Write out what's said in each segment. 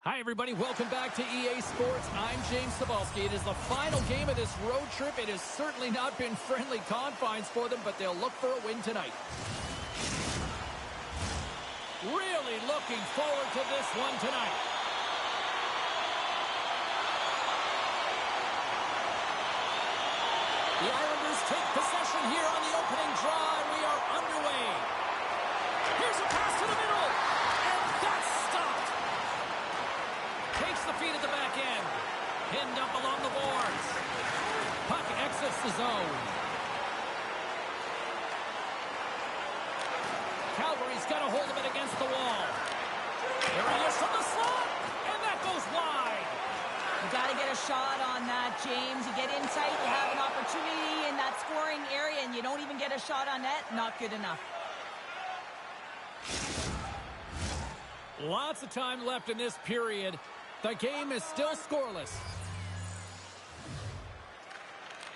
Hi, everybody. Welcome back to EA Sports. I'm James Cebulski. It is the final game of this road trip. It has certainly not been friendly confines for them, but they'll look for a win tonight. Really looking forward to this one tonight. The Islanders take possession here on the opening drive. We are underway. Here's a pass to the middle, and that's stopped. Takes the feed at the back end. Pinned up along the boards. Puck exits the zone. Calgary's got a hold of it against the wall. There he is from the slot, and that goes wide. You got to get a shot on that, James. You get in tight, you have an opportunity in that scoring area, and you don't even get a shot on net. Not good enough. Lots of time left in this period. The game is still scoreless.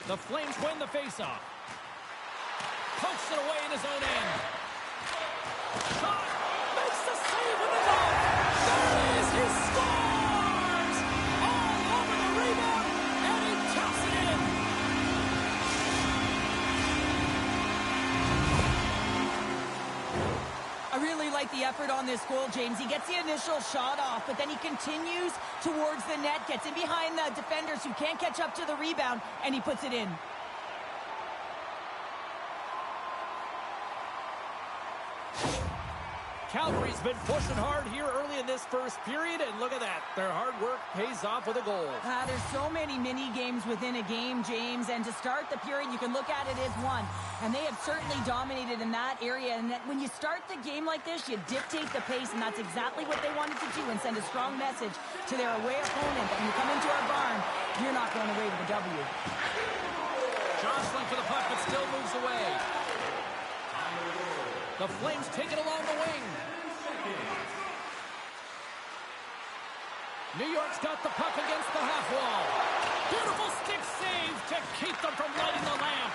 The Flames win the faceoff. Pokes it away in his own end. Shot! Makes the save with the goal! There it is! He scores! All over the rebound, and he taps it in! I really like the effort on this goal, James. He gets the initial shot off, but then he continues towards the net, gets in behind the defenders who can't catch up to the rebound, and he puts it in. Calgary's been pushing hard here early in this first period, and look at that. Their hard work pays off with a goal. There's so many mini games within a game, James, and to start the period, you can look at it as one. And they have certainly dominated in that area. And that when you start the game like this, you dictate the pace, and that's exactly what they wanted to do and send a strong message to their away opponent that when you come into our barn, you're not going away with a W. Jostling for the puck, but still moves away. The Flames take it along the wing. New York's got the puck against the half wall. Beautiful stick save to keep them from lighting the lamp.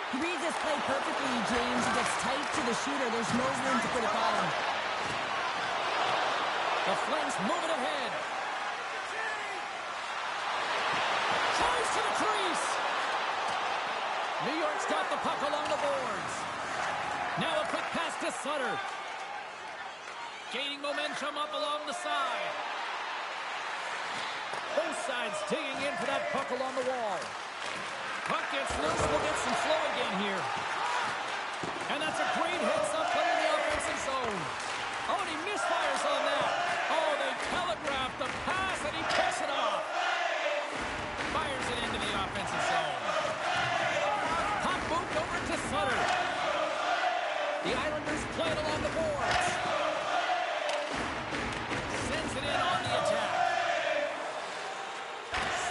He reads this play perfectly, James. He gets tight to the shooter. There's no room to put it by him. The Flames move it ahead. Tries to the crease. New York's got the puck along the boards. Now a quick pass to Sutter. Gaining momentum up along the side. Both sides digging in for that puck along the wall. Puck gets loose. We'll get some flow again here. And that's a great heads-up play in the offensive zone. Oh, and he misfires on that. Oh, they telegraphed the pass, and he picks it off. Fires it into the offensive zone. Puck moved over to Sutter. The Islanders play it along the boards. Sends it in on the attack.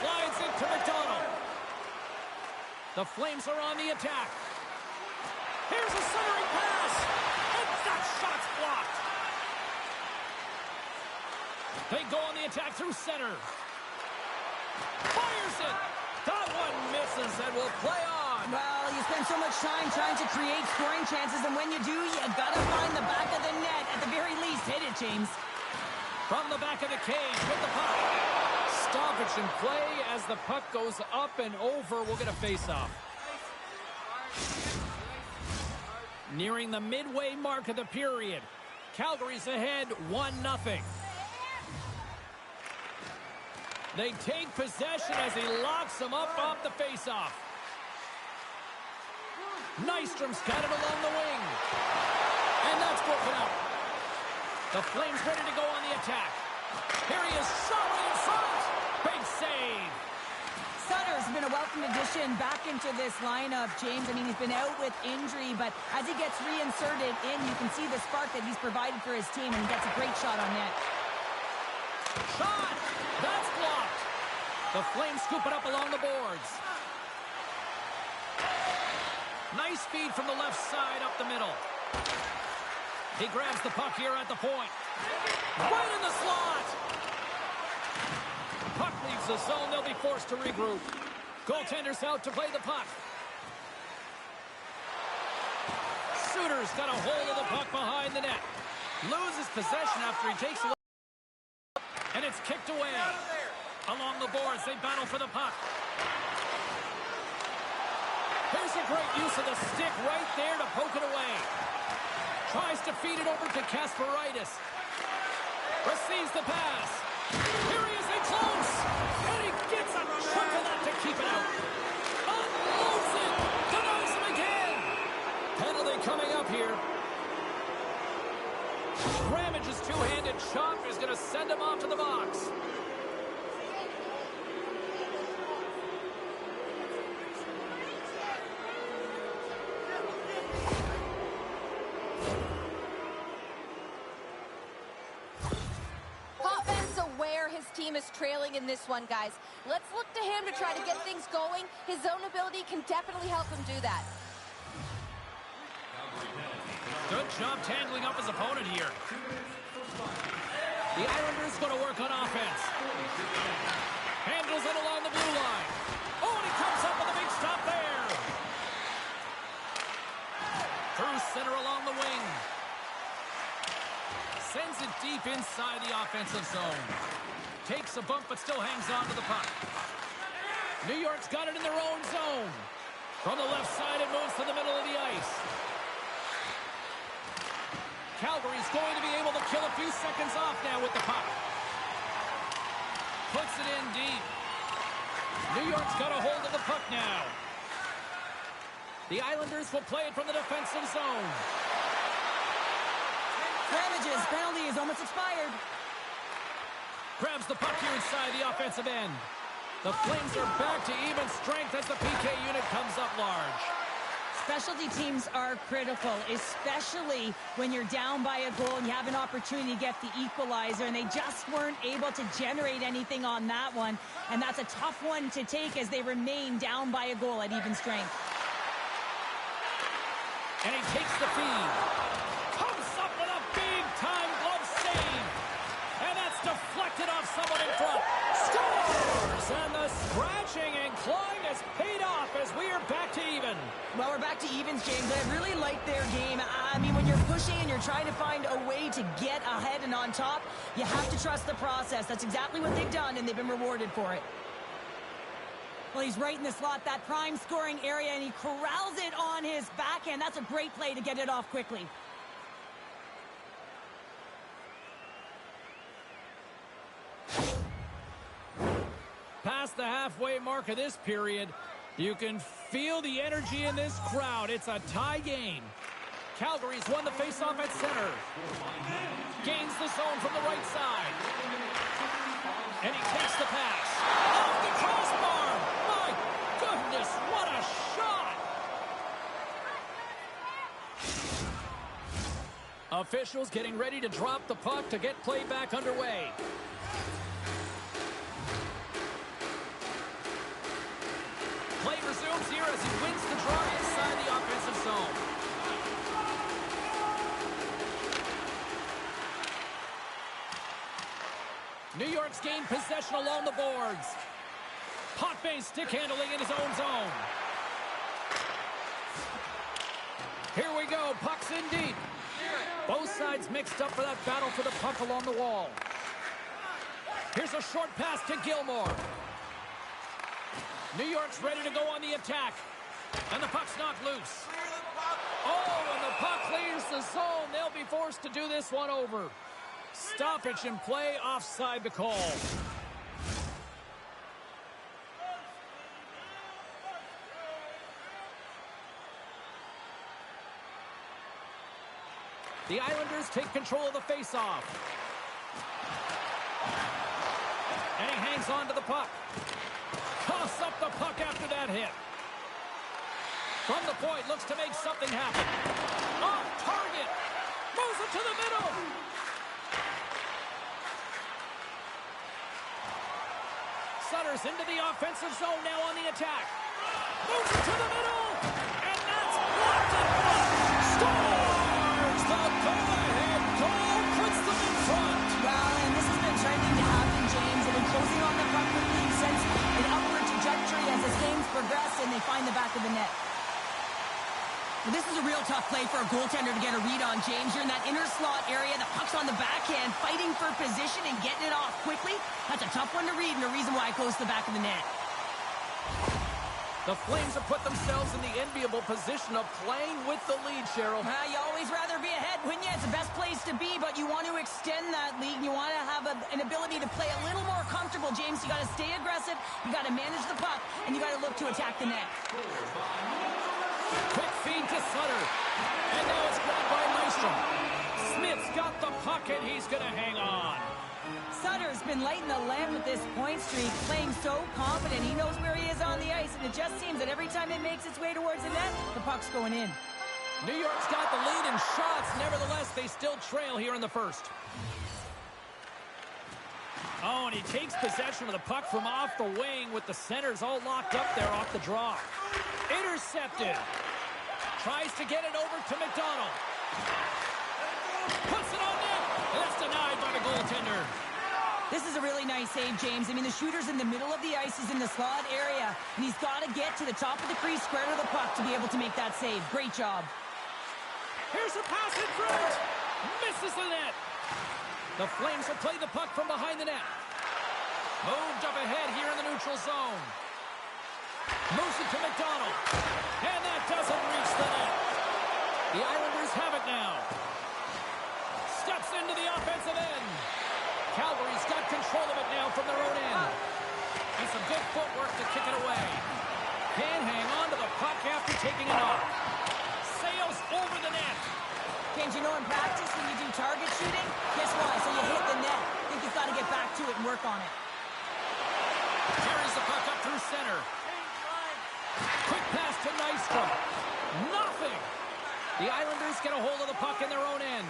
Slides it to McDonald. The Flames are on the attack. Here's a centering pass. And that shot's blocked. They go on the attack through center. Fires it. That one misses and will play on. Well, you spend so much time trying to create scoring chances, and when you do, you got to find the back of the net. At the very least, hit it, James. From the back of the cage with the puck. Stoppage in play as the puck goes up and over. We'll get a face-off. Nearing the midway mark of the period. Calgary's ahead 1-0. They take possession as he locks them up off the face-off. Nystrom's got it along the wing. And that's broken up. The Flames ready to go on the attack. Here he is, shot in front. Big save. Sutter's been a welcome addition back into this lineup, James. I mean, he's been out with injury, but as he gets reinserted in, you can see the spark that he's provided for his team, and he gets a great shot on net. Shot! That's blocked. The Flames scoop it up along the boards. Nice feed from the left side up the middle. He grabs the puck here at the point. Right in the slot! Puck leaves the zone. They'll be forced to regroup. Goaltender's out to play the puck. Suter's got a hold of the puck behind the net. Loses possession after he takes it. And it's It's kicked away. Along the boards, they battle for the puck. Here's a great use of the stick right there to poke it away. Tries to feed it over to Kasparaitis. Receives the pass. Here he is in close. And he gets a chunk of that to keep it out. Unloads it. Denies him again. Penalty coming up here. Ramage's two-handed chop is going to send him off to the box. His team is trailing in this one, guys. Let's look to him to try to get things going. His zone ability can definitely help him do that. Good job tangling up his opponent here. The Islanders going to work on offense. Handles it along the blue line. Oh, and he comes up with a big stop there. Through center along the wing. Sends it deep inside the offensive zone. Takes a bump, but still hangs on to the puck. New York's got it in their own zone. From the left side, it moves to the middle of the ice. Calgary's going to be able to kill a few seconds off now with the puck. Puts it in deep. New York's got a hold of the puck now. The Islanders will play it from the defensive zone. Ramage's penalty is almost expired. Grabs the puck here inside the offensive end. The Flames are back to even strength as the PK unit comes up large. Specialty teams are critical, especially when you're down by a goal and you have an opportunity to get the equalizer, and they just weren't able to generate anything on that one. And that's a tough one to take as they remain down by a goal at even strength. And he takes the feed. Comes up with a big-time glove save. And that's deflected off someone in front. Scores! And the scratching and clawing has paid off as we are back to even. Well, we're back to evens, James. I really like their game. I mean, when you're pushing and you're trying to find a way to get ahead and on top, you have to trust the process. That's exactly what they've done, and they've been rewarded for it. Well, he's right in the slot, that prime scoring area, and he corrals it on his backhand. That's a great play to get it off quickly. Past the halfway mark of this period, you can feel the energy in this crowd. It's a tie game. Calgary's won the faceoff at center. Gains the zone from the right side. And he takes the pass. Off the crossbar! My goodness, what a shot! Officials getting ready to drop the puck to get play back underway. Play resumes here as he wins the draw inside the offensive zone. New York's gained possession along the boards. Potvin stick handling in his own zone. Here we go. Puck's in deep. Both sides mixed up for that battle for the puck along the wall. Here's a short pass to Gilmore. New York's ready to go on the attack. And the puck's knocked loose. Oh, and the puck clears the zone. They'll be forced to do this one over. Stoppage in play, offside the call. The Islanders take control of the faceoff. And he hangs on to the puck. Toss up the puck after that hit. From the point, looks to make something happen. Off target. Moves it to the middle. Sutter's into the offensive zone now on the attack. Moves it to the middle. And that's blocked and blocked. Scores! The go-ahead goal puts them in front. Well, and this has been trending to happen, James. They've been closing on the puck with lead since an upward trajectory as this game's progressed, and they find the back of the net. Well, this is a real tough play for a goaltender to get a read on, James. You're in that inner slot area. The puck's on the backhand, fighting for position and getting it off quickly. That's a tough one to read and a reason why it goes to the back of the net. The Flames have put themselves in the enviable position of playing with the lead, Cheryl. You always rather be ahead, wouldn't you? It's the best place to be, but you want to extend that lead, and you want to have an ability to play a little more comfortable, James. You got to stay aggressive, you got to manage the puck, and you got to look to attack the net. Quick feed to Sutter. And now it's grabbed by Maestrom. Smith's got the puck, and he's going to hang on. Sutter's been lighting the lamp with this point streak, playing so confident. He knows where he is on the ice, and it just seems that every time it makes its way towards the net, the puck's going in. New York's got the lead in shots. Nevertheless, they still trail here in the first. Oh, and he takes possession of the puck from off the wing with the centers all locked up there off the draw. Intercepted. Tries to get it over to McDonald. Puts it on net. That's denied by the goaltender. This is a really nice save, James. I mean, the shooter's in the middle of the ice. He's in the slot area, and he's got to get to the top of the crease, square to the puck to be able to make that save. Great job. Here's a pass in front. Misses the net. The Flames will play the puck from behind the net. Moved up ahead here in the neutral zone. Moves it to McDonald. And that doesn't reach the net. The Islanders have it now. Steps into the offensive end. Calgary's got control of it now from their own end. And some good footwork to kick it away. Can't hang on to the puck after taking it off. Sails over the net. James, you know in practice when you do target shooting, guess what? So you hit the net. I think you've got to get back to it and work on it. Carries the puck up through center. Quick pass to Nystrom. Nothing. The Islanders get a hold of the puck in their own end.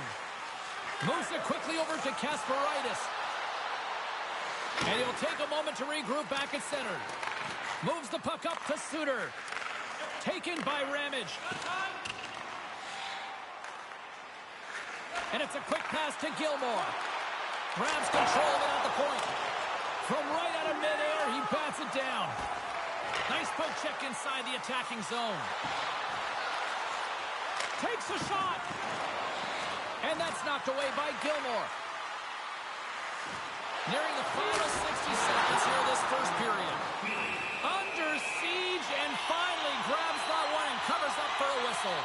Moves it quickly over to Kasparaitis. And he'll take a moment to regroup back at center. Moves the puck up to Suter. Taken by Ramage. And it's a quick pass to Gilmore. Grabs control of it at the point. From right out of midair, he bats it down. Nice poke check inside the attacking zone. Takes a shot. And that's knocked away by Gilmore. Nearing the final 60 seconds here this first period. Under siege and finally grabs that one and covers up for a whistle.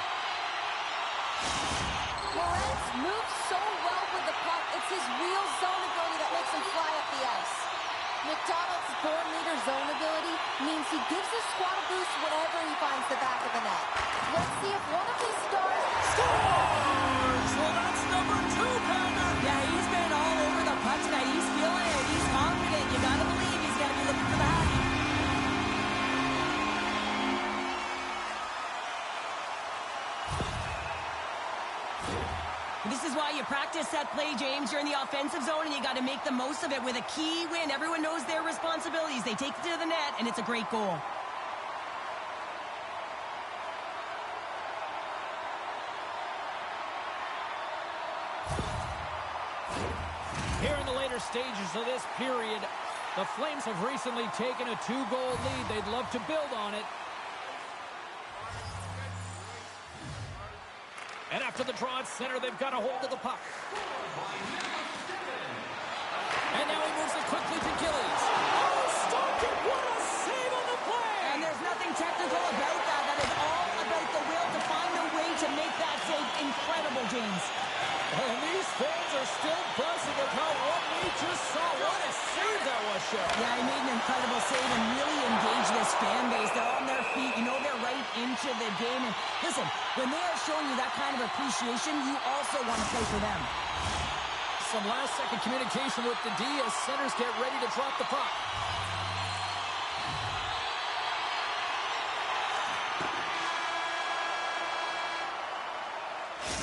Moritz moves so well with the puck. It's his real zone ability that lets him fly up the ice. McDonald's born-leader zone ability means he gives his squad a boost whenever he finds the back of the net. Let's see if one of these stars scores! Well, that's number 2, Pounder. Yeah, he's been all over the puck tonight. He's feeling it. He's confident. You got to believe he's got to be looking for the happy. This is why you practice that play, James. You're in the offensive zone, and you got to make the most of it with a key win. Everyone knows their responsibilities. They take it to the net, and it's a great goal. Here in the later stages of this period, the Flames have recently taken a 2-goal lead. They'd love to build on it. And after the draw at center, they've got a hold of the puck. And now he moves it quickly to Gillies. Oh, stopped it! What a save on the play! And there's nothing technical about that. That is all about the will to find a way to make that save incredible, James. And these fans are still buzzing about what we just saw. What a save that was, Cheryl. Yeah, he made an incredible save and really engaged this fan base. They're on their feet. You know they're right into the game. And listen, when they are showing you that kind of appreciation, you also want to play for them. Some last-second communication with the D as centers get ready to drop the puck.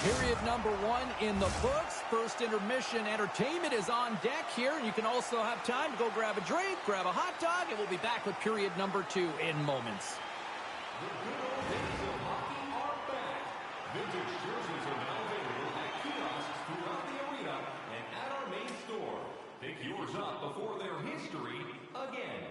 Period number 1 in the books. First intermission entertainment is on deck here. You can also have time to go grab a drink, grab a hot dog, and we'll be back with period number 2 in moments. The good old days of hockey are back. Vintage jerseys are now available at kiosks throughout the arena and at our main store. Pick yours up before their history again.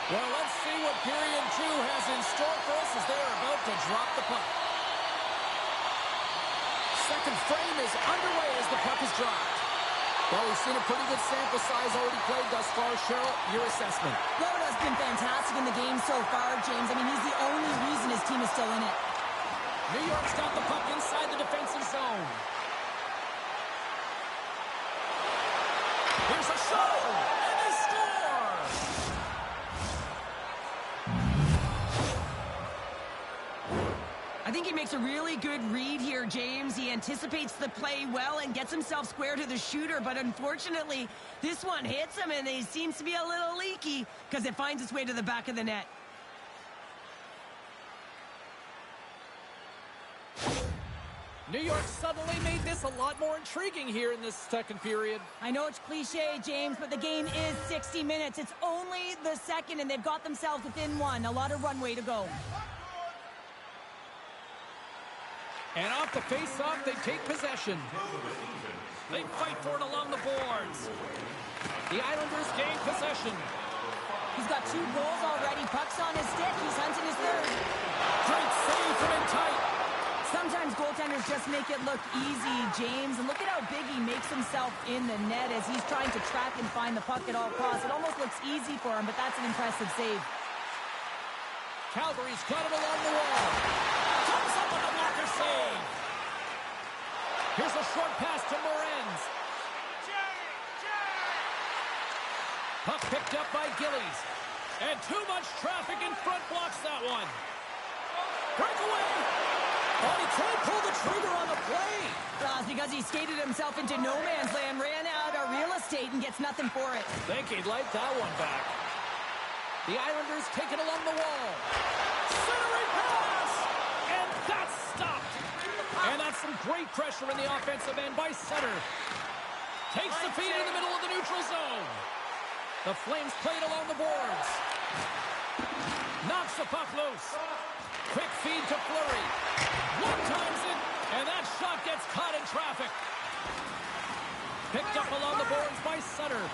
Well, let's see what period 2 has in store for us as they are about to drop the puck. Second frame is underway as the puck is dropped. Well, we've seen a pretty good sample size already played thus far. Cheryl, your assessment. Broda's been fantastic in the game so far, James. I mean, he's the only reason his team is still in it. New York's got the puck inside the defensive zone. Here's a shot, and they score! I think he makes a really good read here, James. He anticipates the play well and gets himself square to the shooter, but unfortunately, this one hits him, and he seems to be a little leaky because it finds its way to the back of the net. New York suddenly made this a lot more intriguing here in this second period. I know it's cliche, James, but the game is 60 minutes. It's only the second, and they've got themselves within one. A lot of runway to go. And off the face-off, they take possession. They fight for it along the boards. The Islanders gain possession. He's got 2 goals already. Puck's on his stick. He's hunting his third. Great save from in tight. Sometimes goaltenders just make it look easy, James. And look at how big he makes himself in the net as he's trying to track and find the puck at all costs. It almost looks easy for him, but that's an impressive save. Calgary's got it along the wall. Comes up with a blocker save. Here's a short pass to Morenz. Puck picked up by Gillies. And too much traffic in front blocks that one. Breakaway. Oh, he tried to pull the trigger on the play. It's because he skated himself into no man's land, ran out of real estate, and gets nothing for it. Think he'd like that one back. The Islanders take it along the wall. Centering pass! And that's stopped. And that's some great pressure in the offensive end by Sutter. Takes the feed in the middle of the neutral zone. The Flames play it along the boards. Knocks the puck loose. Quick feed to Fleury. One times it, and that shot gets caught in traffic. Picked up along the boards by Sutter.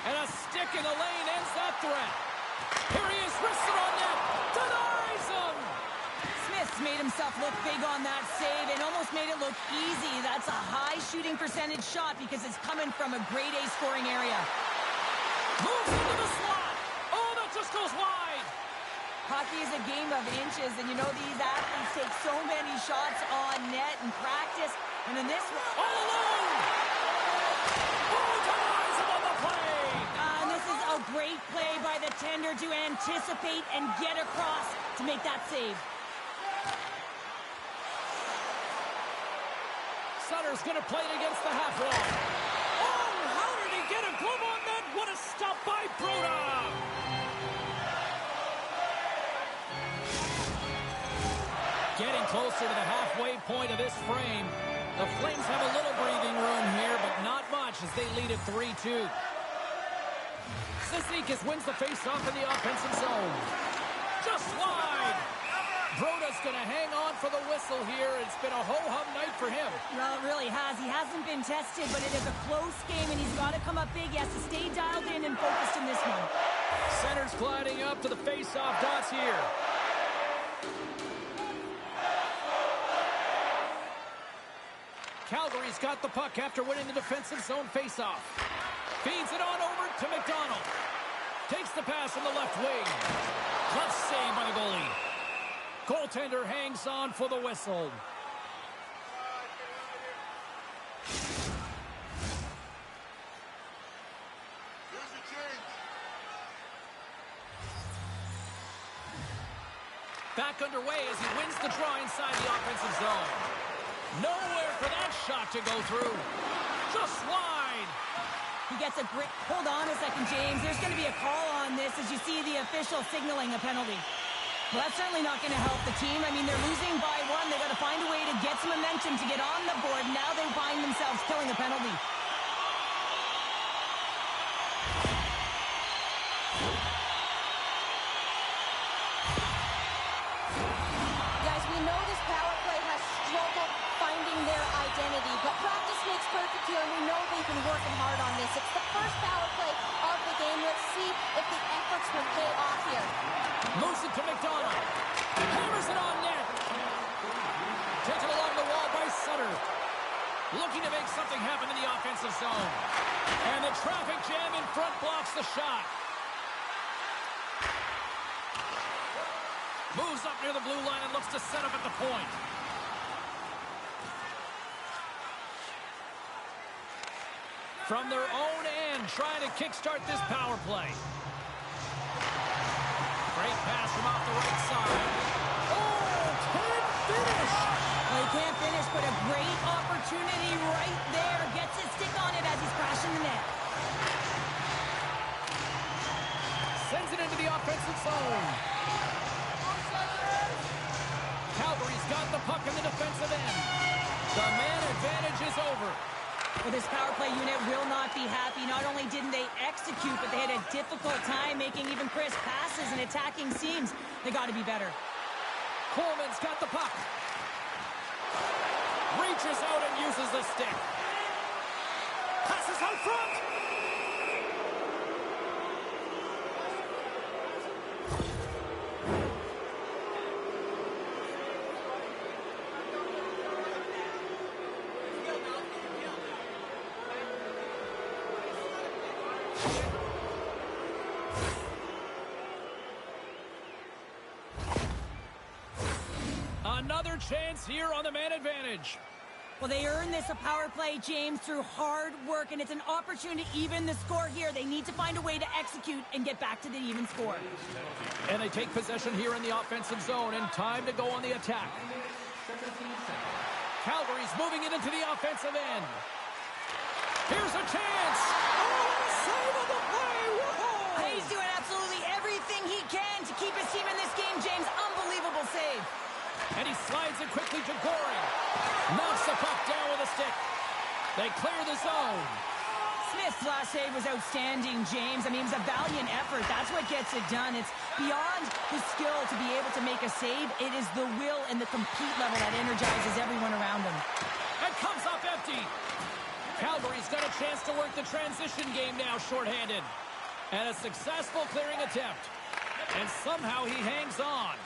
And a stick in the lane ends that threat. Here he is, wrists it on net. Denies him! Smith's made himself look big on that save and almost made it look easy. That's a high shooting percentage shot because it's coming from a grade A scoring area. Moves into the slot. Oh, that just goes wide. Hockey is a game of inches, and you know these athletes take so many shots on net in practice, and in this one... All alone! Oh, denies him on the play! And this is a great play by the tender to anticipate and get across to make that save. Sutter's going to play it against the half wall. Oh, how did he get a glove on that? What a stop by Broda! Getting closer to the halfway point of this frame. The Flames have a little breathing room here, but not much as they lead at 3-2. Cizikas wins the face-off in the offensive zone. Just wide. Broda's going to hang on for the whistle here. It's been a ho-hum night for him. Well, it really has. He hasn't been tested, but it is a close game, and he's got to come up big. He has to stay dialed in and focused in this one. Center's gliding up to the face-off dots here. Calgary's got the puck after winning the defensive zone face-off. Feeds it on over to McDonald. Takes the pass from the left wing. Glove save by the goalie. Goaltender hangs on for the whistle. Back underway as he wins the draw inside the offensive zone. Nowhere for that shot to go through. Just wide. He gets a grip. Hold on a second, James. There's going to be a call on this as you see the official signaling a penalty. Well, that's certainly not going to help the team. I mean, they're losing by one. They got to find a way to get some momentum to get on the board. Now they find themselves killing a penalty. Guys, we know this power play has struggled finding their identity, but practice makes perfect here, and we know they've been working hard on this. It's the first power play of the game. Let's see if the efforts will pay off Moves it to McDonald. Hammers it on net. Taken along the wall by Sutter. Looking to make something happen in the offensive zone. And the traffic jam in front blocks the shot. Moves up near the blue line and looks to set up at the point. From their own end, trying to kickstart this power play. Great pass from off the right side. Oh, can't finish. Well, he can't finish, but a great opportunity right there. Gets his stick on it as he's crashing the net. Sends it into the offensive zone. Calgary's got the puck in the defensive end. The man advantage is over. Well, this power play unit will not be happy. Not only didn't they execute, but they had a difficult time making even crisp passes and attacking seams. They got to be better. Coleman's got the puck. Reaches out and uses the stick. Passes out front. Another chance here on the man advantage. Well, they earned this a power play, James, through hard work, and it's an opportunity to even the score here. They need to find a way to execute and get back to the even score. And they take possession here in the offensive zone, and time to go on the attack. Calgary's moving it into the offensive end. Here's a chance. Oh, save of the play. Whoa. He's doing absolutely everything he can to keep his team in this game, James. Unbelievable save. And he slides it quickly to Goring. Knocks the puck down with a stick. They clear the zone. Smith's last save was outstanding, James. I mean, it was a valiant effort. That's what gets it done. It's beyond the skill to be able to make a save. It is the will and the compete level that energizes everyone around him. And comes up empty. Calgary's got a chance to work the transition game now shorthanded. And a successful clearing attempt. And somehow he hangs on.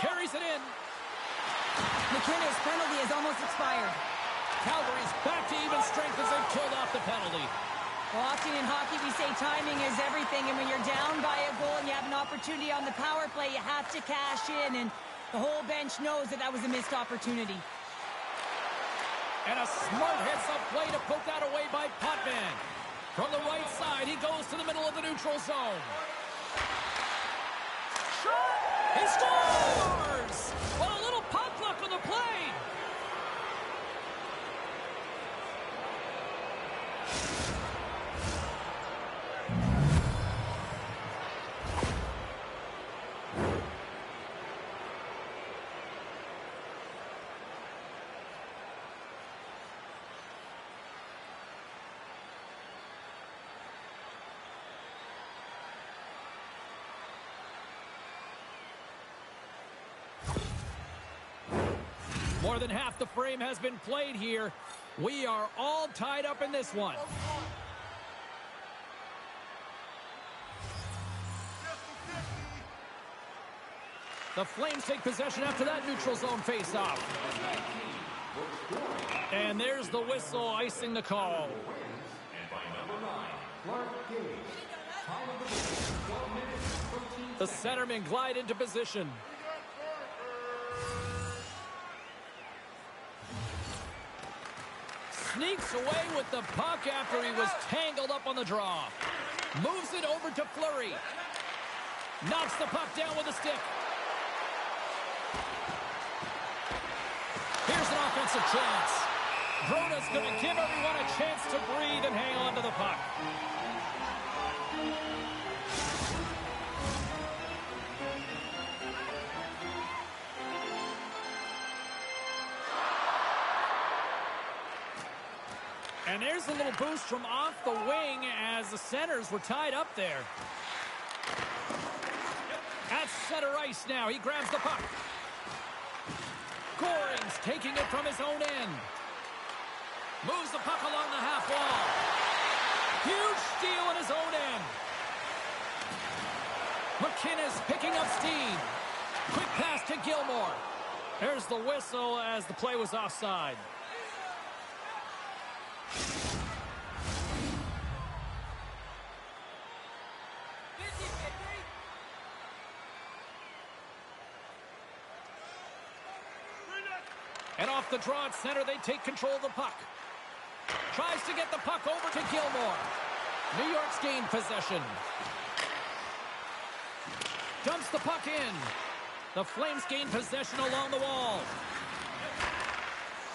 Carries it in. McKinnis' penalty has almost expired. Calgary's back to even strength as they've killed off the penalty. Well, often in hockey we say timing is everything, and when you're down by a goal and you have an opportunity on the power play, you have to cash in, and the whole bench knows that that was a missed opportunity. And a smart heads-up play to poke that away by Potvin. From the right side, he goes to the middle of the neutral zone. Shot! He scores! Well, a little puck luck on the play. More than half the frame has been played here. We are all tied up in this one. The Flames take possession after that neutral zone face-off. And there's the whistle icing the call. The centermen glide into position. Sneaks away with the puck after he was tangled up on the draw. Moves it over to Fleury. Knocks the puck down with a stick. Here's an offensive chance. Broda's going to give everyone a chance to breathe and hang on to the puck. And there's a little boost from off the wing as the centers were tied up there. At center ice now. He grabs the puck. Goring's taking it from his own end. Moves the puck along the half wall. Huge steal in his own end. McInnes picking up steam. Quick pass to Gilmore. There's the whistle as the play was offside. And off the draw at center, they take control of the puck. Tries to get the puck over to Gilmore. New York's gained possession. Dumps the puck in. The Flames gain possession along the wall.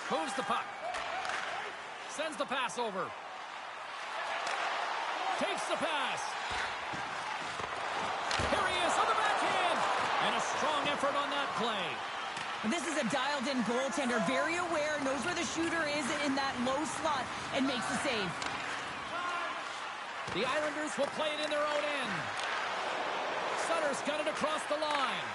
Moves the puck. Sends the pass over. Takes the pass. Here he is on the backhand. And a strong effort on that play. This is a dialed-in goaltender, very aware, knows where the shooter is in that low slot, and makes the save. The Islanders will play it in their own end. Sutter's got it across the line.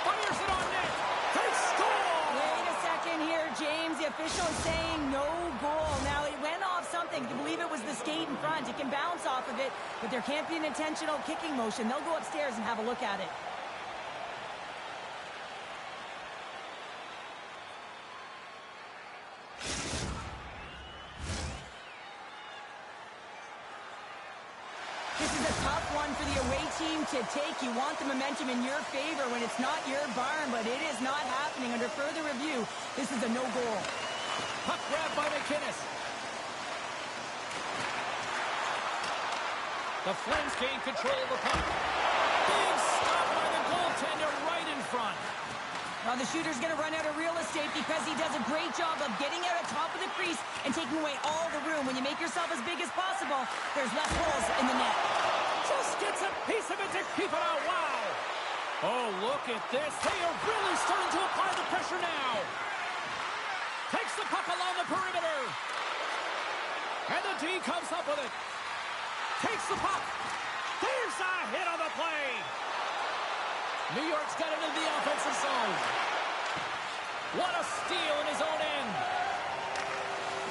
Fires it on net. They score! Wait a second here, James. The official is saying no goal. Now, it went off something. I believe it was the skate in front. It can bounce off of it, but there can't be an intentional kicking motion. They'll go upstairs and have a look at it. For the away team to take. You want the momentum in your favor when it's not your barn, but it is not happening. Under further review, this is a no goal. Puck grab by McInnes. The Flames gain control of the puck. Big stop by the goaltender right in front. Well, the shooter's going to run out of real estate because he does a great job of getting out at top of the crease and taking away all the room. When you make yourself as big as possible, there's less holes in the net. Just gets a piece of it to keep it out. Wow. Oh, look at this. They are really starting to apply the pressure now. Takes the puck along the perimeter. And the D comes up with it. Takes the puck. There's a hit on the play. New York's got it in the offensive zone. What a steal in his own end.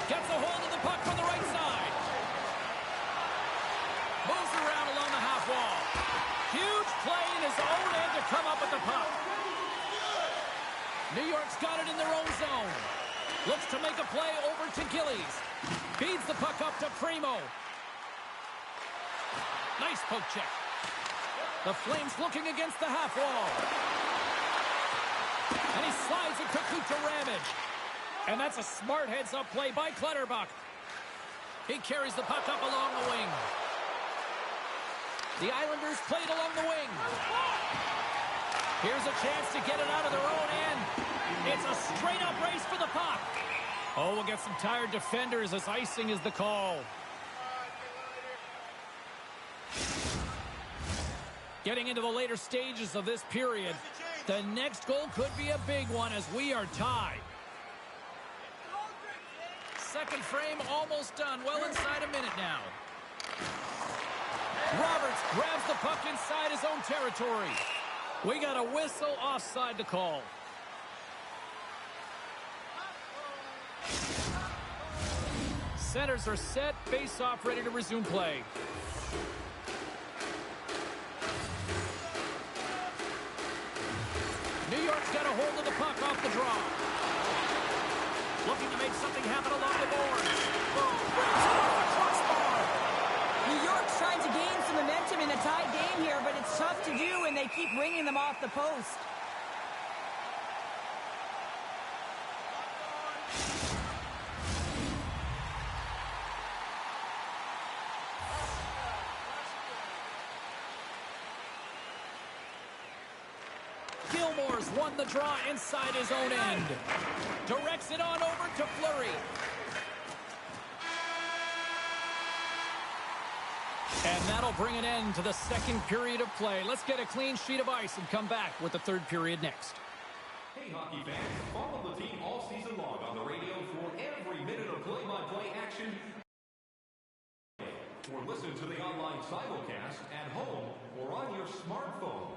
Gets a hold of the puck from the right side. Moves around along the half wall. Huge play in his own end to come up with the puck. New York's got it in their own zone. Looks to make a play over to Gillies. Feeds the puck up to Primo. Nice poke check. The Flames looking against the half wall. And he slides it quickly to Ramage. And that's a smart heads-up play by Clutterbuck. He carries the puck up along the wing. The Islanders played along the wing. Here's a chance to get it out of their own end. It's a straight-up race for the puck. Oh, we'll get some tired defenders as icing is the call. Getting into the later stages of this period, the next goal could be a big one as we are tied. Second frame almost done. Well inside a minute now. Roberts grabs the puck inside his own territory. We got a whistle offside to call. Centers are set. Face-off ready to resume play. New York's got a hold of the puck off the draw. Looking to make something happen along the boards. Boom! Brings it off the crossbar. New York's trying to gain some momentum in a tied game here, but it's tough to do when they keep ringing them off the post. Gilmore's won the draw inside his own end. Directs it on over to Fleury. And that'll bring an end to the second period of play. Let's get a clean sheet of ice and come back with the third period next. Hey, hockey fans, follow the team all season long on the radio for every minute of play-by-play action. Or listen to the online simulcast at home or on your smartphone.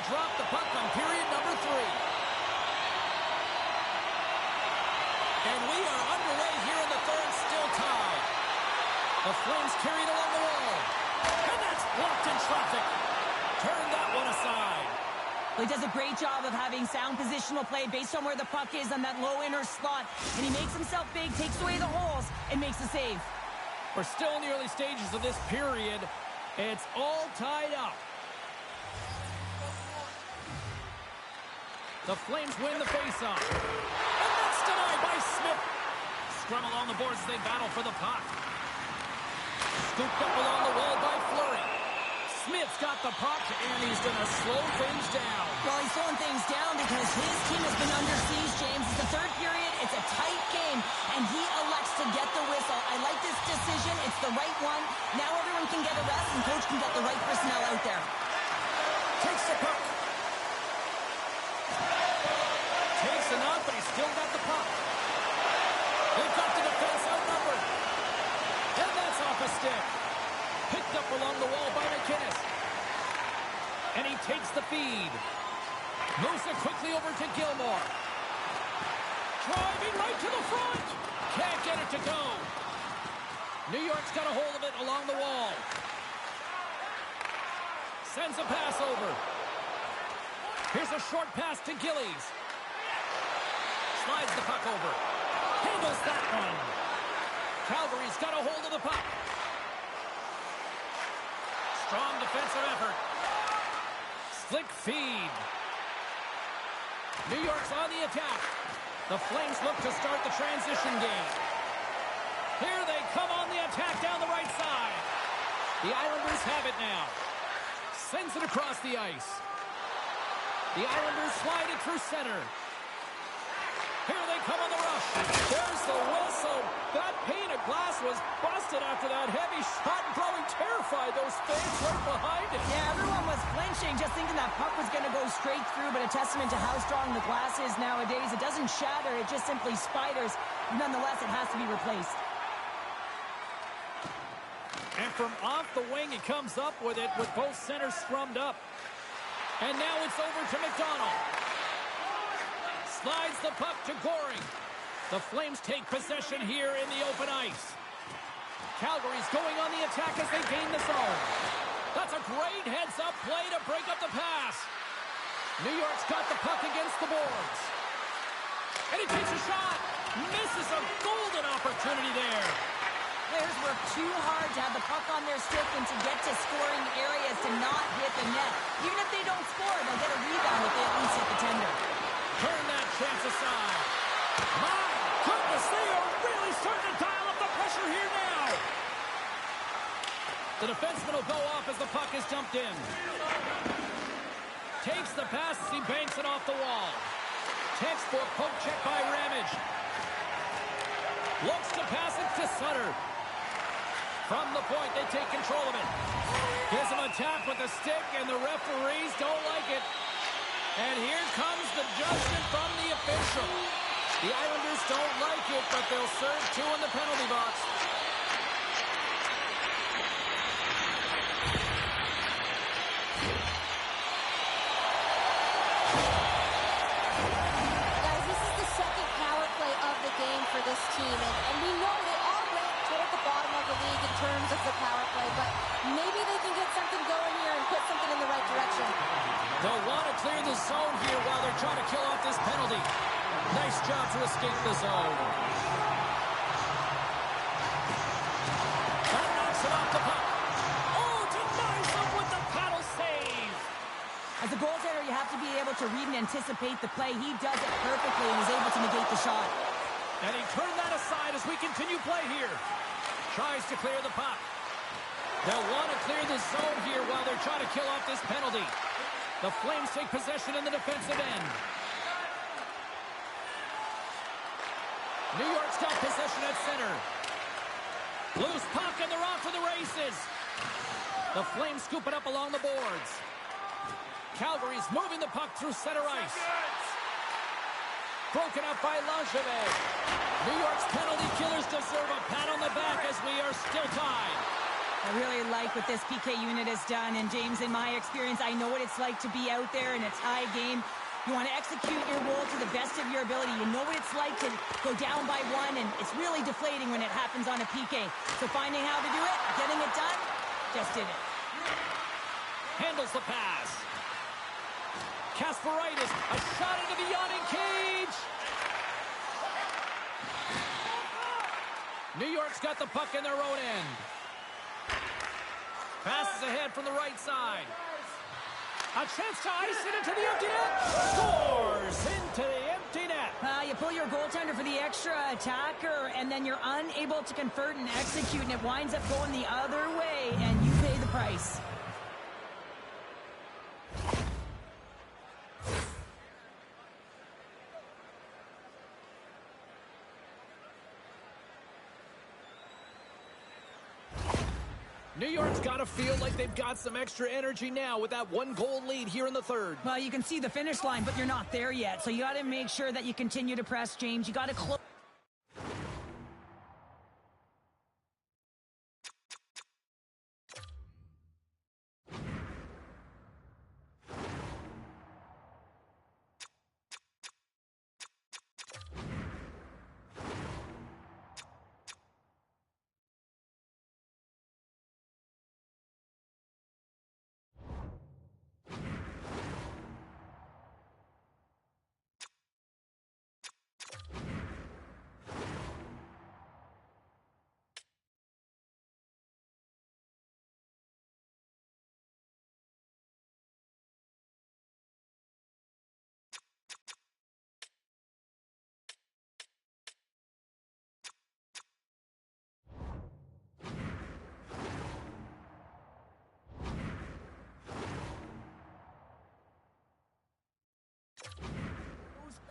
drop the puck on period number 3. And we are underway here in the third, still tied. The Flames carried along the wall. And that's blocked in traffic. Turn that one aside. Well, he does a great job of having sound positional play based on where the puck is on that low inner slot. And he makes himself big, takes away the holes, and makes a save. We're still in the early stages of this period. It's all tied up. The Flames win the faceoff. And that's denied by Smith. Scrum along the boards as they battle for the puck. Scooped up along the wall by Fleury. Smith's got the puck, and he's going to slow things down. Well, he's slowing things down because his team has been under siege, James. It's the third period. It's a tight game, and he elects to get the whistle. I like this decision. It's the right one. Now everyone can get a rest, and coach can get the right personnel out there. Takes the puck. Takes it up, but he's still got the puck. They've got the defense outnumbered. And that's off a stick. Picked up along the wall by McInnes. And he takes the feed. Moves it quickly over to Gilmore. Driving right to the front. Can't get it to go. New York's got a hold of it along the wall. Sends a pass over. Here's a short pass to Gillies. Slides the puck over. Handles that one. Calgary's got a hold of the puck. Strong defensive effort. Slick feed. New York's on the attack. The Flames look to start the transition game. Here they come on the attack down the right side. The Islanders have it now. Sends it across the ice. The Islanders slide it through center. Here they come on the rush. There's the whistle. That pane of glass was busted after that heavy shot, and probably terrified those fans right behind it. Yeah, everyone was flinching, just thinking that puck was going to go straight through, but a testament to how strong the glass is nowadays. It doesn't shatter, it just simply spiders. Nonetheless, it has to be replaced. And from off the wing, he comes up with it with both centers scrummed up. And now it's over to McDonald. Slides the puck to Goring. The Flames take possession here in the open ice. Calgary's going on the attack as they gain the zone. That's a great heads-up play to break up the pass. New York's got the puck against the boards. And he takes a shot. Misses a golden opportunity there. Players work too hard to have the puck on their stick and to get to scoring areas to not hit the net. Even if they don't score, they'll get a rebound if they at least hit the tender. Turn that chance aside. My goodness, they are really starting to dial up the pressure here now. The defenseman will go off as the puck is dumped in. Takes the pass as he banks it off the wall. Textbook poke check by Ramage. Looks to pass it to Sutter. From the point, they take control of it. Gives him a tap with the stick, and the referees don't like it. And here comes the judgment from the official. The Islanders don't like it, but they'll serve two in the penalty box. Guys, this is the second power play of the game for this team, and we know they all rank toward the bottom of the league in terms of the power play, but maybe they can get something going here and put something in the right direction. They'll want to clear the zone here while they're trying to kill off this penalty. Nice job to escape the zone. That knocks it off the puck. Oh, denies him with the paddle save. As a goaltender, you have to be able to read and anticipate the play. He does it perfectly and is able to negate the shot. And he turned that aside as we continue play here. Tries to clear the puck. They'll want to clear the zone here while they're trying to kill off this penalty. The Flames take possession in the defensive end. New York's got possession at center. Loose puck, and they're off to the races. The Flames scoop it up along the boards. Calgary's moving the puck through center ice. Broken up by Langevin. New York's penalty killers deserve a pat on the back as we are still tied. I really like what this PK unit has done. And, James, in my experience, I know what it's like to be out there in a tie game. You want to execute your role to the best of your ability. You know what it's like to go down by one, and it's really deflating when it happens on a PK. So finding how to do it, getting it done, just did it. Handles the pass. Kasparaitis, a shot into the yawning cage. New York's got the puck in their own end. Passes ahead from the right side. A chance to ice it into the empty net. Scores into the empty net. You pull your goaltender for the extra attacker, and then you're unable to convert and execute, and it winds up going the other way, and you pay the price. New York's got to feel like they've got some extra energy now with that 1-goal lead here in the third. Well, you can see the finish line, but you're not there yet. So you got to make sure that you continue to press, James. You got to close.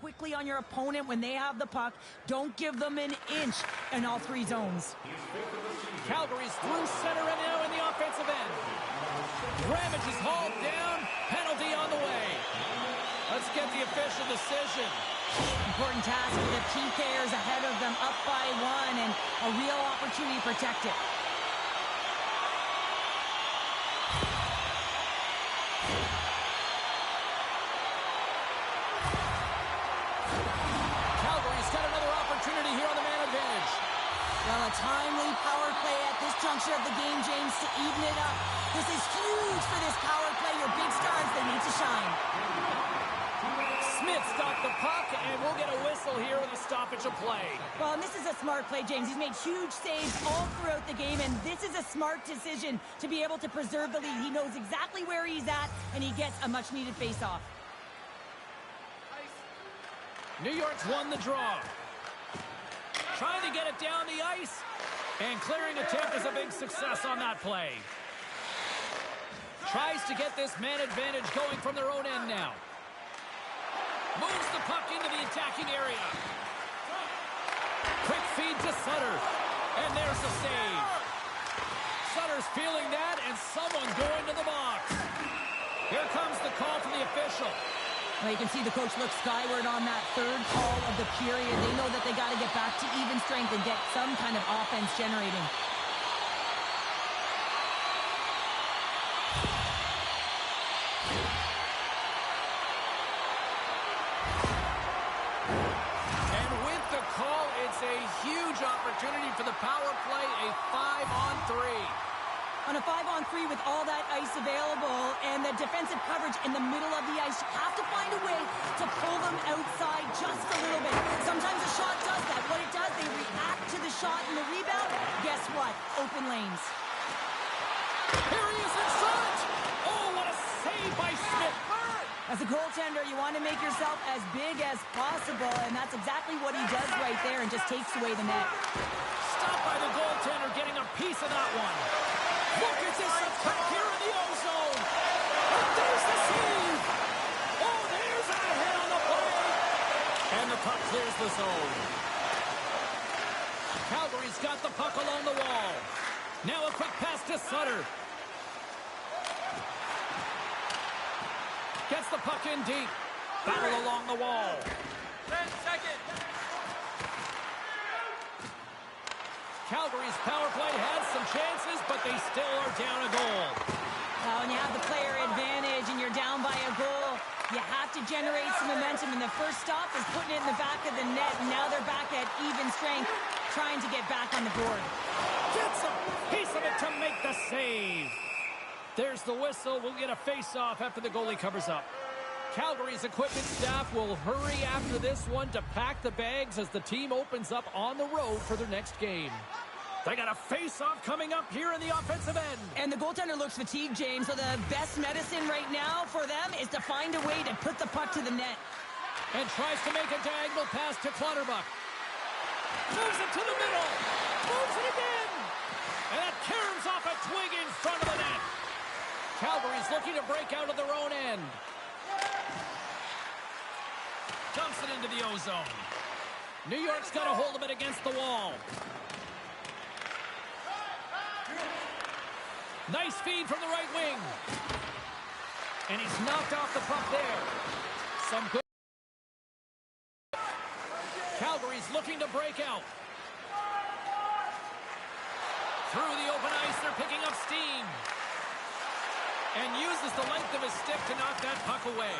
Quickly on your opponent when they have the puck. Don't give them an inch in all three zones. Calgary's through center and now in the offensive end. Ramage is hauled down. Penalty on the way. Let's get the official decision. Important task for the PKers ahead of them, up by one, and a real opportunity to protect it. Here on the man advantage. Well, a timely power play at this juncture of the game, James, to even it up. This is huge for this power play. Your big stars, they need to shine. Smith's got the puck, and we'll get a whistle here with a stoppage of play. Well, and this is a smart play, James. He's made huge saves all throughout the game, and this is a smart decision to be able to preserve the lead. He knows exactly where he's at, and he gets a much-needed face-off. New York's won the draw. Trying to get it down the ice, and clearing attempt is a big success on that play. Tries to get this man advantage going from their own end now. Moves the puck into the attacking area. Quick feed to Sutter, and there's the save. Sutter's feeling that, and someone going to the box. Here comes the call from the official. Well, you can see the coach look skyward on that third call of the period. They know that they got to get back to even strength and get some kind of offense generating. And with the call, it's a huge opportunity for the power play, a 5-on-3. On a 5-on-3 with all that ice available and the defensive coverage in the middle of the ice, you have to find a way to pull them outside just a little bit. Sometimes a shot does that. What it does, they react to the shot and the rebound. Guess what? Open lanes. Here he is in front! Oh, what a save by Smith! As a goaltender, you want to make yourself as big as possible, and that's exactly what he does right there and just takes away the net. Stopped by the goaltender, getting a piece of that one. Look at this attack here in the O-zone. And there's the save. Oh, there's a hit on the play. And the puck clears the zone. Calgary's got the puck along the wall. Now a quick pass to Sutter. Gets the puck in deep. Battle along the wall. 10 seconds. Calgary's power play had some chances, but they still are down a goal. When you have the player advantage and you're down by a goal, you have to generate some momentum, and the first stop is putting it in the back of the net, and now they're back at even strength, trying to get back on the board. Gets a piece of it to make the save. There's the whistle. We'll get a face-off after the goalie covers up. Calgary's equipment staff will hurry after this one to pack the bags as the team opens up on the road for their next game. They got a face-off coming up here in the offensive end. And the goaltender looks fatigued, James, so the best medicine right now for them is to find a way to put the puck to the net. And tries to make a diagonal pass to Clutterbuck. Moves it to the middle. Moves it again. And that caroms off a twig in front of the net. Calgary's looking to break out of their own end. Dumps it into the O-zone. New York's got a hold of it against the wall. Nice feed from the right wing. And he's knocked off the puck there. Some good. Calgary's looking to break out. Through the open ice, they're picking up steam. And uses the length of his stick to knock that puck away.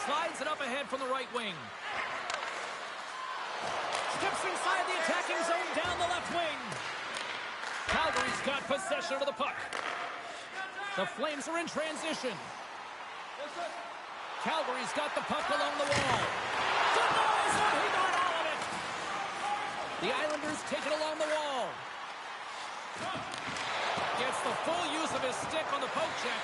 Slides it up ahead from the right wing. Steps inside the attacking zone down the left wing. Calgary's got possession of the puck. The Flames are in transition. Calgary's got the puck along the wall. Denies it! He got all of it! The Islanders take it along the wall. Gets the full use of his stick on the poke check.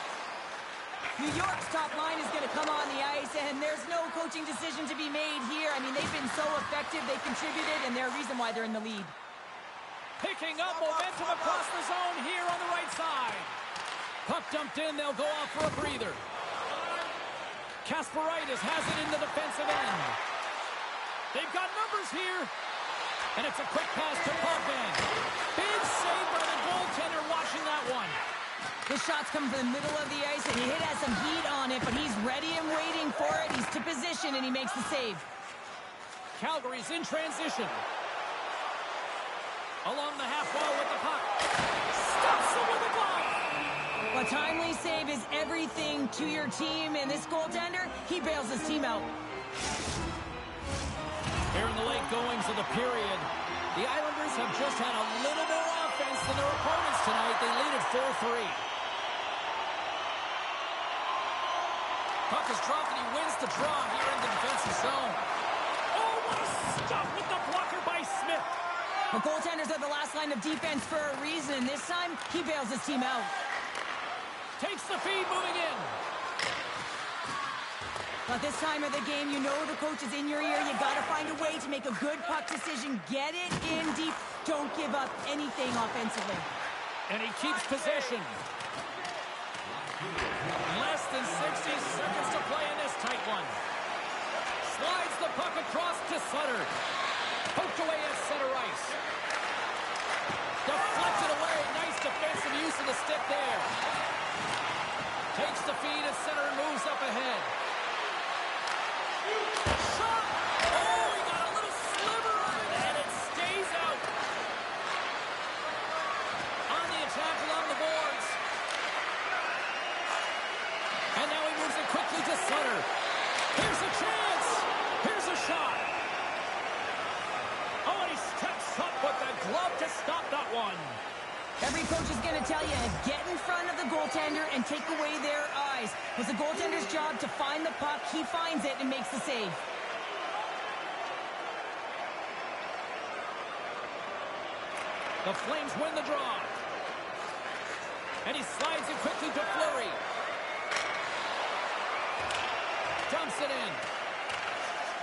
New York's top line is going to come on the ice, and there's no coaching decision to be made here. I mean, they've been so effective, they contributed, and they're a reason why they're in the lead. Picking up momentum across the zone here on the right side. Puck dumped in, they'll go off for a breather. Kasparaitis has it in the defensive end. They've got numbers here. And it's a quick pass to Potvin. Big save by the goaltender watching that one. The shot's coming from the middle of the ice, and he has some heat on it, but he's ready and waiting for it. He's to position, and he makes the save. Calgary's in transition. Along the half wall with the puck. Stops him with the glove. A timely save is everything to your team, and this goaltender, he bails his team out. Here in the late goings of the period, the Islanders have just had a little more offense than their opponents tonight. They lead at 4-3. Puck is dropped and he wins the draw here in the defensive zone. Oh, what a stop with the blocker by Smith. The goaltenders are the last line of defense for a reason. This time, he bails his team out. Takes the feed, moving in. But this time of the game, you know the coach is in your ear. You got to find a way to make a good puck decision. Get it in deep. Don't give up anything offensively. And he keeps possession. Less than 60 seconds to play in this tight one. Slides the puck across to Sutter. Poked away at center ice. Deflected away. Nice defensive use of the stick there. Takes the feed at center and moves up ahead. Shot! Oh, he got a little sliver of it, and it stays out. On the attack along the boards. And now he moves it quickly to Sutter. Here's a chance. Here's a shot. Oh, and he steps up with the glove to stop that one. Every coach is going to tell you, get in front of the goaltender and take away their eyes. It's the goaltender's job to find the puck. He finds it and makes the save. The Flames win the draw. And he slides it quickly to Fleury. Dumps it in.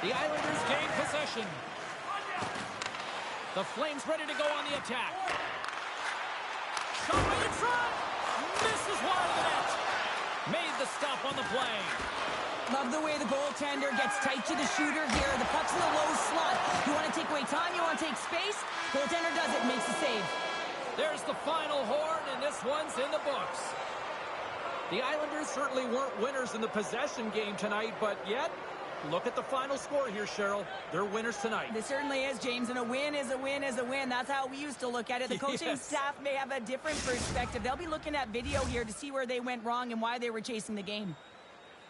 The Islanders gain possession. The Flames ready to go on the attack. Shot right in front. Misses wide of the net. Made the stop on the play. Love the way the goaltender gets tight to the shooter here. The puck's in the low slot. You want to take away time, you want to take space. Goaltender does it, makes the save. There's the final horn, and this one's in the books. The Islanders certainly weren't winners in the possession game tonight, but yet Look at the final score here, Cheryl. They're winners tonight. This certainly is, James, and a win is a win is a win. That's how we used to look at it. The coaching staff may have a different perspective. They'll be looking at video here to see where they went wrong and why they were chasing the game.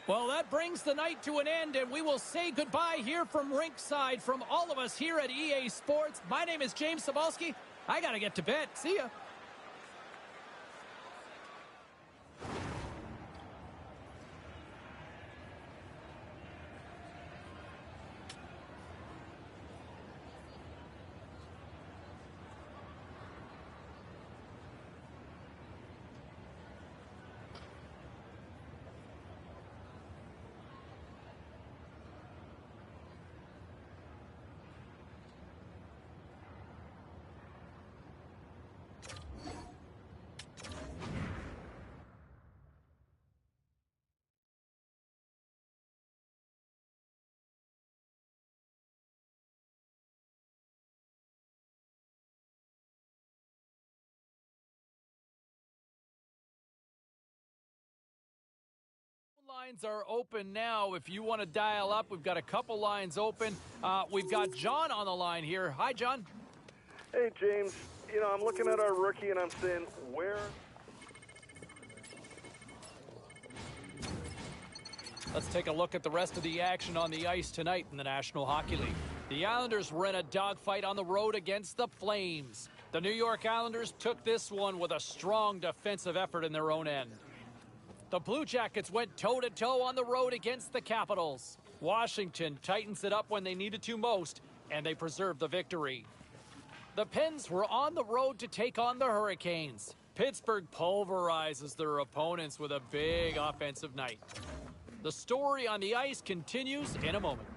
Well, that brings the night to an end, and we will say goodbye here from Rinkside from all of us here at EA Sports. My name is James Cebulski. I got to get to bed. See ya. Lines are open now. If you want to dial up, we've got a couple lines open. We've got John on the line here. Hi, John. Hey, James. You know, I'm looking at our rookie and I'm saying, where? Let's take a look at the rest of the action on the ice tonight in the National Hockey League. The Islanders were in a dogfight on the road against the Flames. The New York Islanders took this one with a strong defensive effort in their own end. The Blue Jackets went toe-to-toe on the road against the Capitals. Washington tightens it up when they needed to most, and they preserved the victory. The Pens were on the road to take on the Hurricanes. Pittsburgh pulverizes their opponents with a big offensive night. The story on the ice continues in a moment.